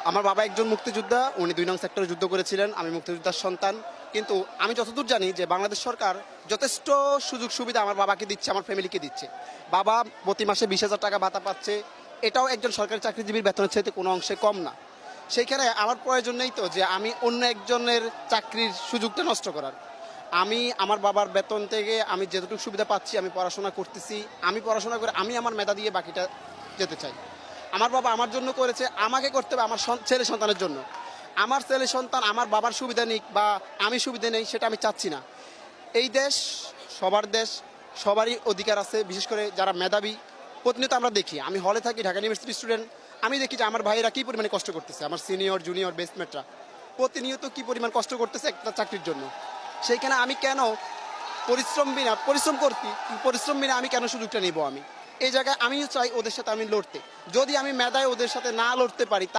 আমার বাবা একজন মুক্তিযোদ্ধা, উনি ২ নং সেক্টরে যুদ্ধ করেছিলেন। আমি মুক্তিযোদ্ধার সন্তান। কিন্তু আমি যতদূর জানি যে বাংলাদেশ সরকার যথেষ্ট সুযোগ সুবিধা আমার বাবাকে দিচ্ছে, আমার ফ্যামিলিকে দিচ্ছে। বাবা প্রতি মাসে ২০,০০০ টাকা ভাতা পাচ্ছে। এটাও একজন সরকারি চাকরিজীবীর বেতনের চাইতে কোনো অংশে কম না। সেইখানে আমার প্রয়োজন নেই তো যে আমি অন্য একজনের চাকরির সুযোগটা নষ্ট করার। আমি আমার বাবার বেতন থেকে আমি যতটুকু সুবিধা পাচ্ছি, আমি পড়াশোনা করতেছি। আমি পড়াশোনা করে আমি আমার মেধা দিয়ে বাকিটা যেতে চাই। আমার বাবা আমার জন্য করেছে, আমাকে করতে হবে আমার ছেলে সন্তানের জন্য। আমার ছেলে সন্তান আমার বাবার সুবিধা নিক বা আমি সুবিধা নেই, সেটা আমি চাচ্ছি না। এই দেশ সবার দেশ, সবারই অধিকার আছে। বিশেষ করে যারা মেধাবী, প্রতিনিয়ত আমরা দেখি, আমি হলে থাকি, ঢাকা ইউনিভার্সিটির স্টুডেন্ট। আমি দেখি যে আমার ভাইয়েরা কী পরিমাণে কষ্ট করতেছে, আমার সিনিয়র জুনিয়র বেস্টমেটরা প্রতিনিয়ত কী পরিমাণ কষ্ট করতেছে একটা চাকরির জন্য। সেইখানে আমি কেন পরিশ্রম বিনা আমি কেন সুযোগটা নিব? আমি এই জায়গায় আমিও চাই ওদের সাথে আমি লড়তে। যদি আমি মেধায় ওদের সাথে না লড়তে পারি